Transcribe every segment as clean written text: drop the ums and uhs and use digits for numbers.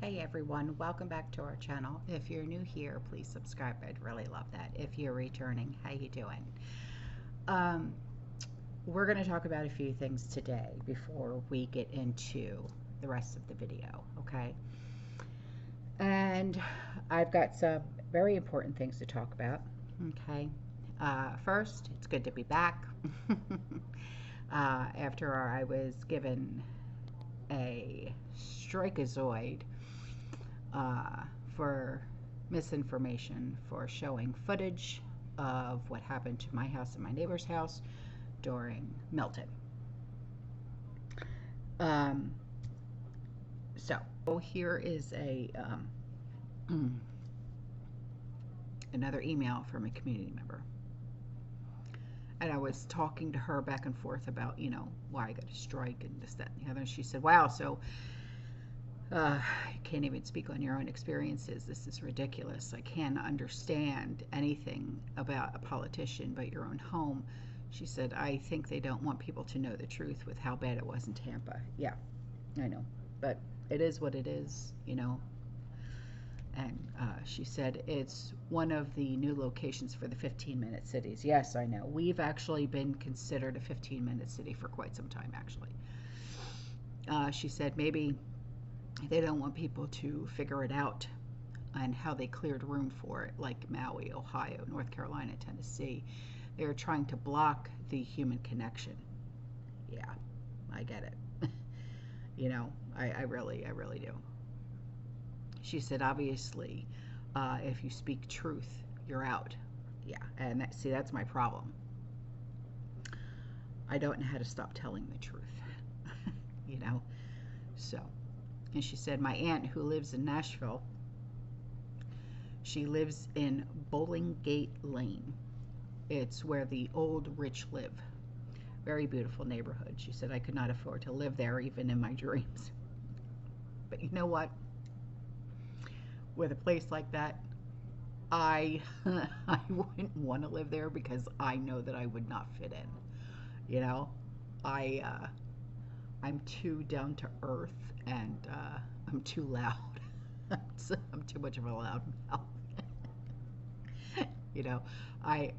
Hey everyone, welcome back to our channel. If you're new here, please subscribe. I'd really love that. If you're returning, how you doing? Um, we're going to talk about a few things today before we get into the rest of the video, okay? And I've got some very important things to talk about, okay? First, it's good to be back. After I was given a strikeazoid for misinformation for showing footage of what happened to my house and my neighbor's house during Milton. So here is a another email from a community member. And I was talking to her back and forth about, why I got a strike and this, that, and the other. And she said, wow, so you can't even speak on your own experiences. This is ridiculous. I can't understand anything about a politician but your own home. She said, I think they don't want people to know the truth with how bad it was in Tampa. Yeah, I know. But it is what it is, And she said it's one of the new locations for the 15-minute cities. Yes, I know. We've actually been considered a 15-minute city for quite some time, actually. She said maybe they don't want people to figure it out and how they cleared room for it, like Maui, Ohio, North Carolina, Tennessee. They're trying to block the human connection. Yeah, I get it. I really do. She said, obviously, if you speak truth, you're out. Yeah, and that's my problem. I don't know how to stop telling the truth, So, and she said, my aunt who lives in Nashville, she lives in Bowling Gate Lane. It's where the old rich live. Very beautiful neighborhood. She said, I could not afford to live there even in my dreams. But you know what? With a place like that, I wouldn't want to live there because I know that I would not fit in. I'm too down to earth and I'm too loud. I'm too much of a loud mouth. I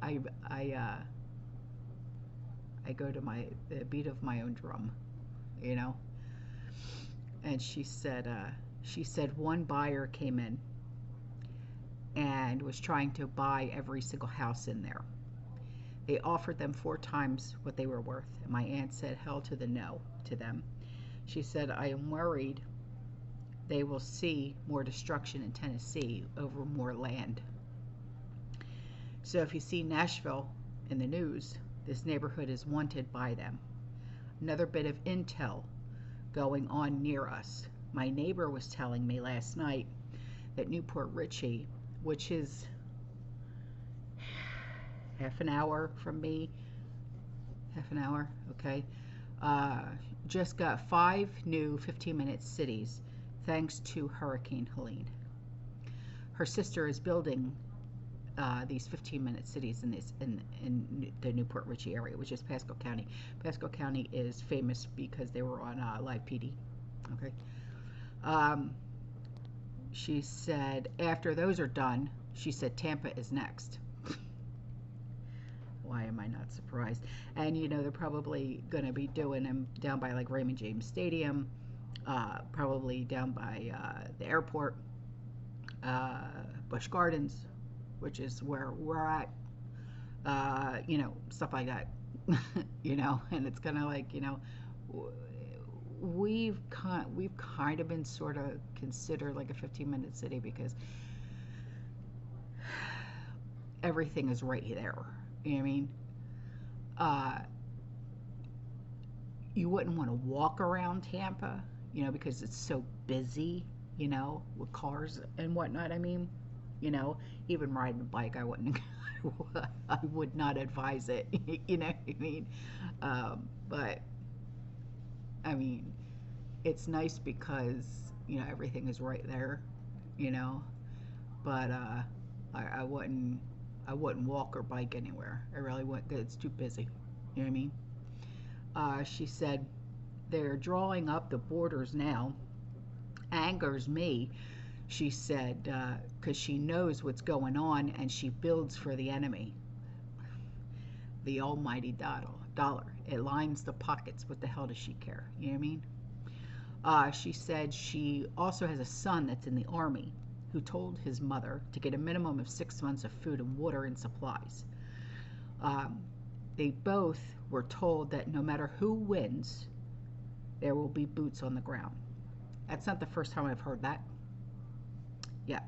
go to the beat of my own drum. And she said one buyer came in and was trying to buy every single house in there. They offered them 4 times what they were worth, and my aunt said hell to the no to them. She said, I am worried they will see more destruction in Tennessee over more land. So if you see Nashville in the news, this neighborhood is wanted by them. Another bit of intel going on near us. My neighbor was telling me last night that Newport Richey, which is half an hour from me, okay, just got 5 new 15-minute cities thanks to Hurricane Helene. Her sister is building these 15-minute cities in the Newport Richey area, which is Pasco County. Pasco County is famous because they were on Live PD. Okay. She said after those are done, she said Tampa is next. Why am I not surprised? And they're probably going to be doing them down by like Raymond James Stadium, probably down by the airport, Busch Gardens, which is where we're at, stuff like that, and it's kind of like, we've kind of been sort of considered like a 15-minute city because everything is right there. You know what I mean? You wouldn't want to walk around Tampa, because it's so busy, with cars and whatnot. I mean, even riding a bike, I wouldn't. I would not advise it. You know what I mean? But I mean, it's nice because everything is right there. But I wouldn't walk or bike anywhere. I really wouldn't. It's too busy. You know what I mean? She said they're drawing up the borders now, angers me, she said, because she knows what's going on and she builds for the enemy. The almighty dollar. It lines the pockets. What the hell does she care? You know what I mean? She said she also has a son that's in the Army who told his mother to get a minimum of 6 months of food and water and supplies. They both were told that no matter who wins, there will be boots on the ground. That's not the first time I've heard that. Yeah,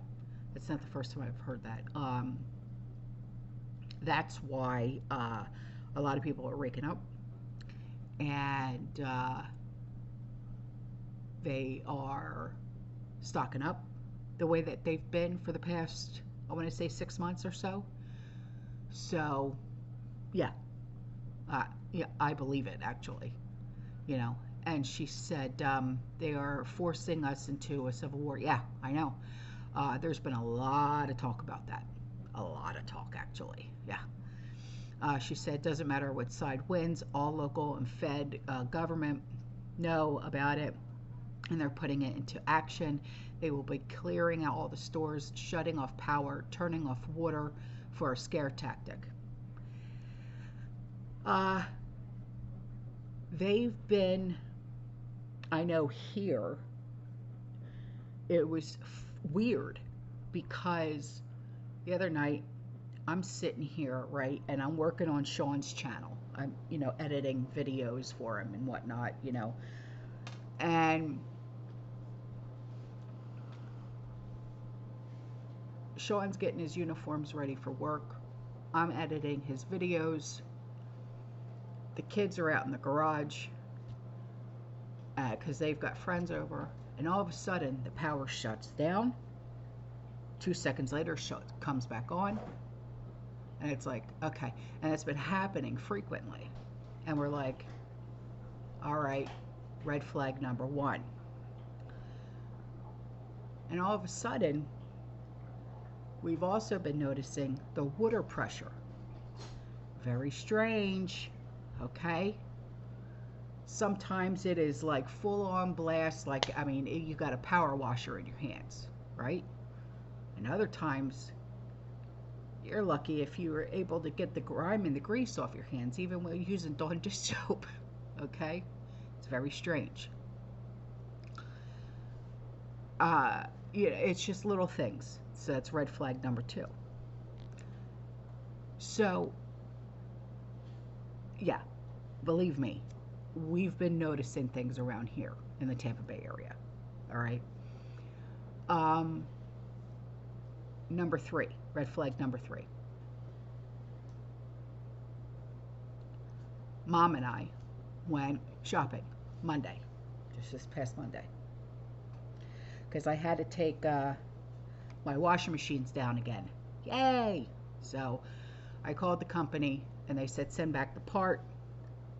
that's not the first time I've heard that. That's why a lot of people are waking up, and they are stocking up the way that they've been for the past, I want to say 6 months or so. So, yeah, I believe it, actually, you know. And she said they are forcing us into a civil war. Yeah, I know. There's been a lot of talk about that. A lot of talk, actually. Yeah. She said it doesn't matter what side wins, all local and Fed government know about it, and they're putting it into action. They will be clearing out all the stores, shutting off power, turning off water for a scare tactic. They've been, I know here, it was weird because the other night I'm sitting here, right, and I'm working on Sean's channel. I'm, editing videos for him and whatnot, and Sean's getting his uniforms ready for work. I'm editing his videos. The kids are out in the garage because they've got friends over, and all of a sudden the power shuts down. 2 seconds later, comes back on, and it's like, okay. And it's been happening frequently, and we're like, all right, red flag number 1. And all of a sudden, we've also been noticing the water pressure. Very strange, okay? Sometimes it is like full-on blast, like, you got a power washer in your hands, right? And other times, you're lucky if you were able to get the grime and the grease off your hands, even when you're using Dawn dish soap, okay? It's very strange. It's just little things. So that's red flag number 2. So, yeah, believe me, we've been noticing things around here in the Tampa Bay area. All right. Number 3, red flag number 3. Mom and I went shopping Monday, just this past Monday, because I had to take my washing machines down again. Yay! So I called the company and they said send back the part.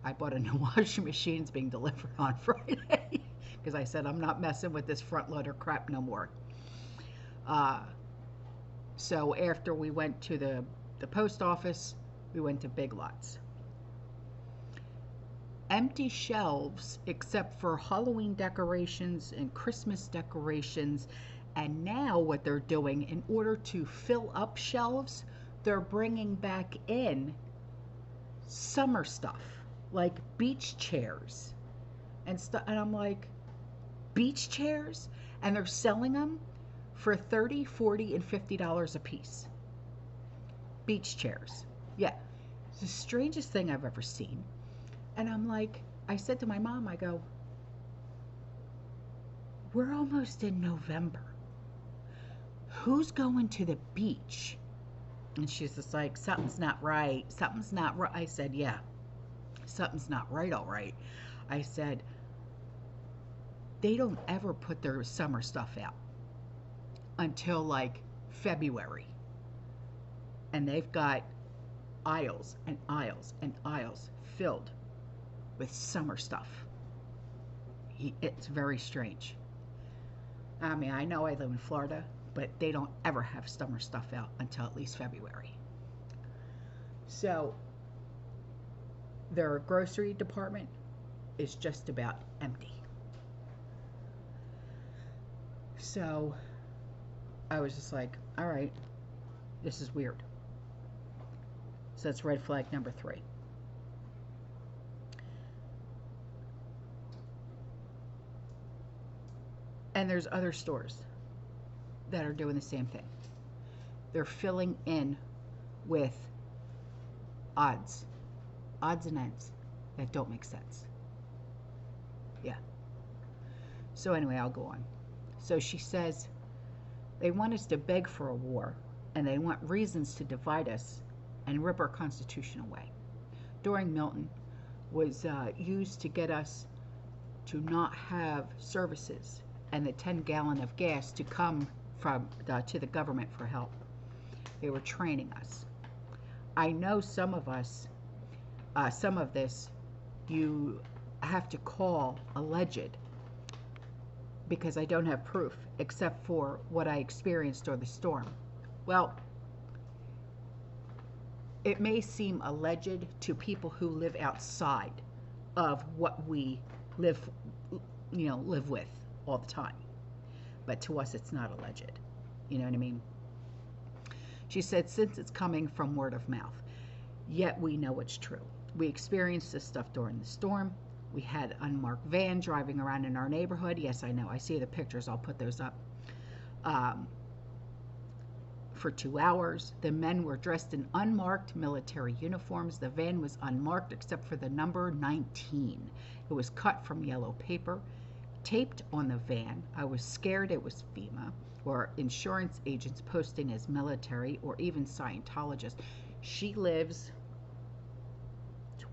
I bought a new washing machine. It's being delivered on Friday because I said I'm not messing with this front loader crap no more. So after we went to the post office, we went to Big Lots. Empty shelves except for Halloween decorations and Christmas decorations. And now what they're doing, in order to fill up shelves, they're bringing back in summer stuff, like beach chairs and stuff. And I'm like, beach chairs? And they're selling them for $30, $40, and $50 a piece. Beach chairs. Yeah. It's the strangest thing I've ever seen. And I'm like, I said to my mom, I go, we're almost in November. Who's going to the beach? And she's just like, something's not right. Something's not right. I said, yeah, something's not right, all right. I said, they don't ever put their summer stuff out until like February. And they've got aisles and aisles and aisles filled with summer stuff. It's very strange. I know I live in Florida, but they don't ever have summer stuff out until at least February. So their grocery department is just about empty. So I was just like, all right, this is weird. So that's red flag number 3. And there's other stores that are doing the same thing. They're filling in with odds and ends that don't make sense. Yeah. So anyway, I'll go on. So she says they want us to beg for a war, and they want reasons to divide us and rip our Constitution away. During Milton was used to get us to not have services and the 10-gallon of gas to come from to the government for help. They were training us. I know some of us, some of this, you have to call alleged because I don't have proof except for what I experienced during the storm. Well, it may seem alleged to people who live outside of what we live with all the time. But to us, it's not alleged. You know what I mean? She said, since it's coming from word of mouth, yet we know it's true. We experienced this stuff during the storm. We had an unmarked van driving around in our neighborhood. Yes, I know. I see the pictures. I'll put those up. For 2 hours. The men were dressed in unmarked military uniforms. The van was unmarked except for the number 19. It was cut from yellow paper, taped on the van. I was scared it was FEMA or insurance agents posting as military or even Scientologists. She lives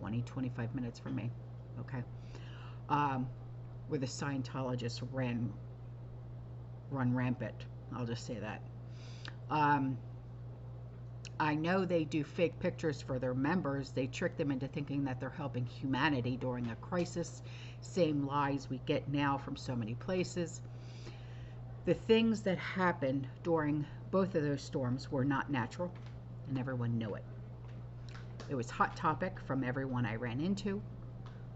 20-25 minutes from me, okay? Where the Scientologists run rampant. I'll just say that. I know they do fake pictures for their members. They trick them into thinking that they're helping humanity during a crisis. Same lies we get now from so many places. The things that happened during both of those storms were not natural, and everyone knew it. It was hot topic from everyone I ran into.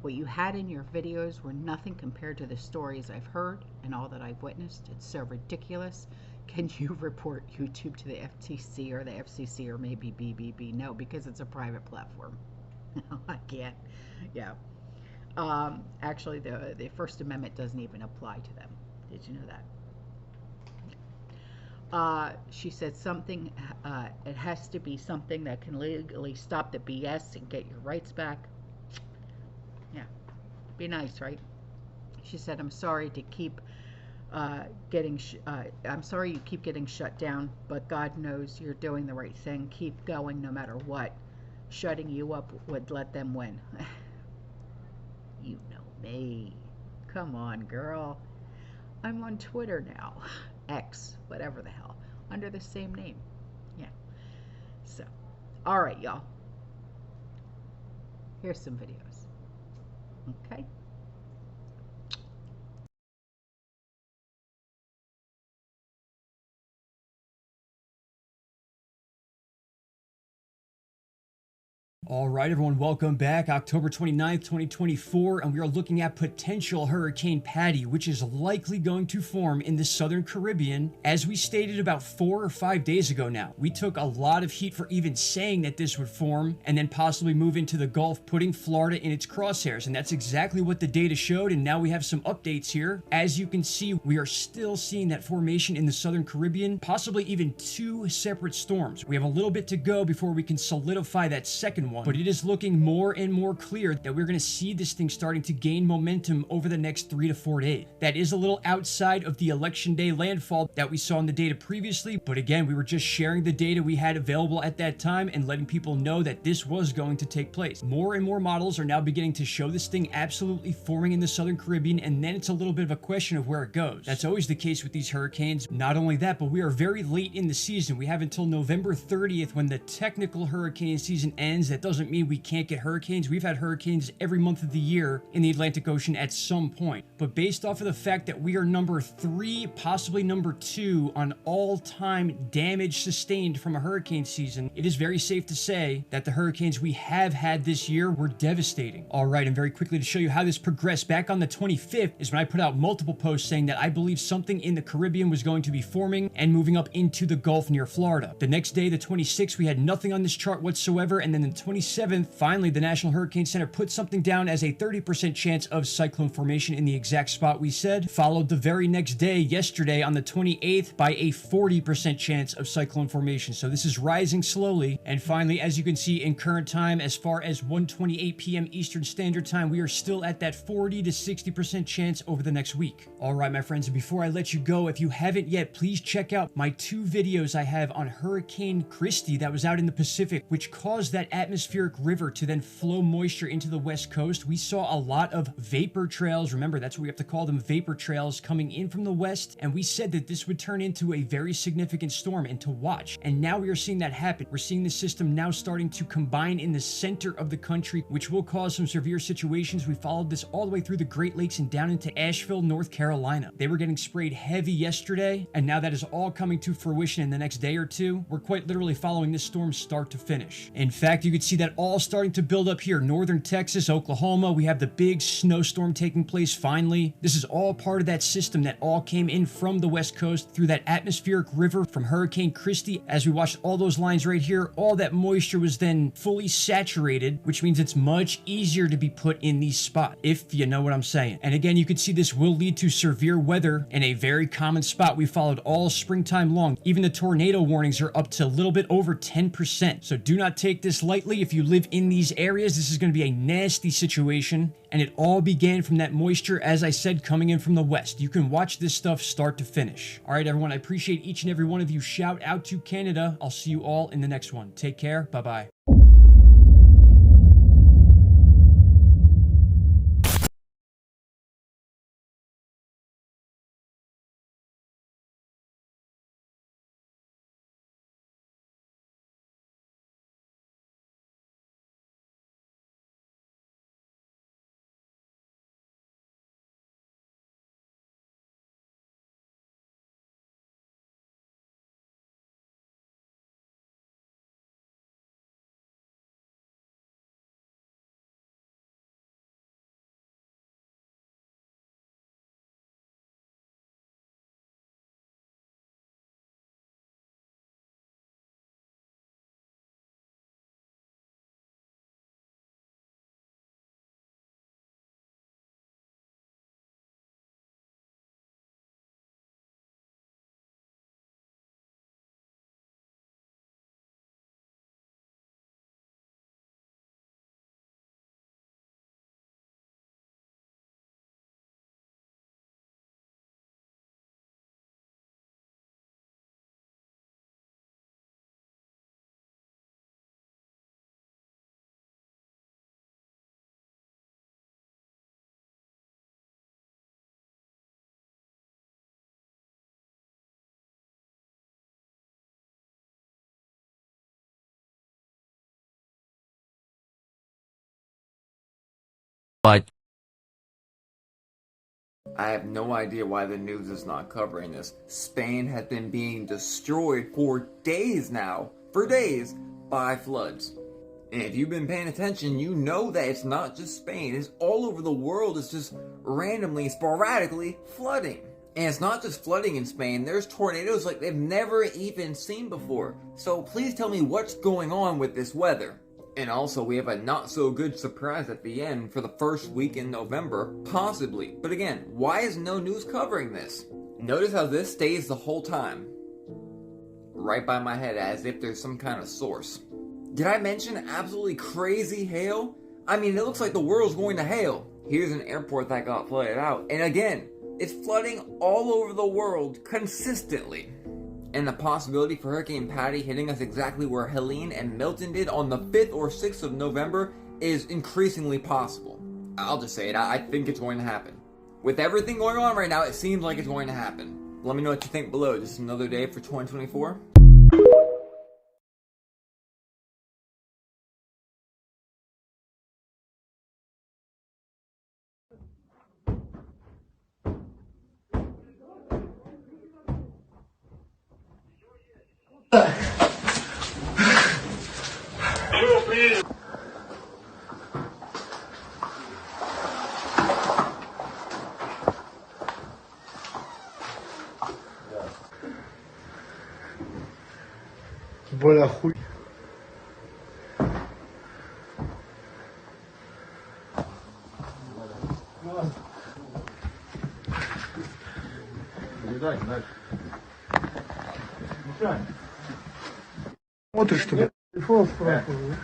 What you had in your videos were nothing compared to the stories I've heard and all that I've witnessed. It's so ridiculous. Can you report YouTube to the FTC or the FCC or maybe BBB? No, because it's a private platform. No, I can't. Yeah. Actually, the First Amendment doesn't even apply to them. Did you know that? She said something, it has to be something that can legally stop the BS and get your rights back. Yeah, be nice, right? She said, I'm sorry to keep I'm sorry you keep getting shut down, but God knows you're doing the right thing. Keep going no matter what. Shutting you up would let them win. You know me. Come on, girl. I'm on Twitter now. X, whatever the hell, under the same name. Yeah. So, all right, y'all. Here's some videos. Okay. All right, everyone, welcome back. October 29th, 2024, and we are looking at potential Hurricane Patty, which is likely going to form in the Southern Caribbean. As we stated about 4 or 5 days ago now, we took a lot of heat for even saying that this would form and then possibly move into the Gulf, putting Florida in its crosshairs, and that's exactly what the data showed, and now we have some updates here. As you can see, we are still seeing that formation in the Southern Caribbean, possibly even 2 separate storms. We have a little bit to go before we can solidify that second one, but it is looking more and more clear that we're going to see this thing starting to gain momentum over the next 3 to 4 days. That is a little outside of the election day landfall that we saw in the data previously, but again, we were just sharing the data we had available at that time and letting people know that this was going to take place. More and more models are now beginning to show this thing absolutely forming in the Southern Caribbean, and then it's a little bit of a question of where it goes. That's always the case with these hurricanes. Not only that, but we are very late in the season. We have until November 30th when the technical hurricane season ends. That doesn't doesn't mean we can't get hurricanes. We've had hurricanes every month of the year in the Atlantic Ocean at some point. But based off of the fact that we are number 3, possibly number 2 on all-time damage sustained from a hurricane season, it is very safe to say that the hurricanes we have had this year were devastating. All right, and very quickly to show you how this progressed, back on the 25th is when I put out multiple posts saying that I believe something in the Caribbean was going to be forming and moving up into the Gulf near Florida. The next day, the 26th, we had nothing on this chart whatsoever, and then the 27th, finally, the National Hurricane Center put something down as a 30% chance of cyclone formation in the exact spot we said, followed the very next day, yesterday, on the 28th, by a 40% chance of cyclone formation. So this is rising slowly, and finally, as you can see in current time, as far as 1:28 p.m. Eastern Standard Time, we are still at that 40 to 60% chance over the next week. All right, my friends, and before I let you go, if you haven't yet, please check out my 2 videos I have on Hurricane Christy that was out in the Pacific, which caused that atmospheric river to then flow moisture into the west coast. We saw a lot of vapor trails. Remember, that's what we have to call them, vapor trails, coming in from the west, and we said that this would turn into a very significant storm and to watch. And now we are seeing that happen. We're seeing the system now starting to combine in the center of the country, which will cause some severe situations. We followed this all the way through the Great Lakes and down into Asheville, North Carolina. They were getting sprayed heavy yesterday, and now that is all coming to fruition in the next day or two. We're quite literally following this storm start to finish. In fact, you could see that all starting to build up here. Northern Texas, Oklahoma, we have the big snowstorm taking place finally. This is all part of that system that all came in from the west coast through that atmospheric river from Hurricane Christy. As we watched all those lines right here, all that moisture was then fully saturated, which means it's much easier to be put in these spots, if you know what I'm saying. And again, you can see this will lead to severe weather in a very common spot we followed all springtime long. Even the tornado warnings are up to a little bit over 10%. So do not take this lightly. If you live in these areas, this is going to be a nasty situation. And it all began from that moisture, as I said, coming in from the west. You can watch this stuff start to finish. All right, everyone, I appreciate each and every one of you. Shout out to Canada. I'll see you all in the next one. Take care. Bye-bye. But I have no idea why the news is not covering this. Spain has been being destroyed for days now, by floods. And if you've been paying attention, you know that it's not just Spain. It's all over the world. It's just randomly, sporadically flooding. And it's not just flooding in Spain. There's tornadoes like they've never even seen before. So please tell me what's going on with this weather. And also, we have a not-so-good surprise at the end for the first week in November, possibly. But again, why is no news covering this? Notice how this stays the whole time. Right by my head, as if there's some kind of source. Did I mention absolutely crazy hail? I mean, it looks like the world's going to hail. Here's an airport that got flooded out. And again, it's flooding all over the world consistently. And the possibility for Hurricane Patty hitting us exactly where Helene and Milton did on the 5th or 6th of November is increasingly possible. I'll just say it, I think it's going to happen. With everything going on right now, it seems like it's going to happen. Let me know what you think below. Just another day for 2024. Более хуй. Смотришь, что ли? Телефон спрашиваю.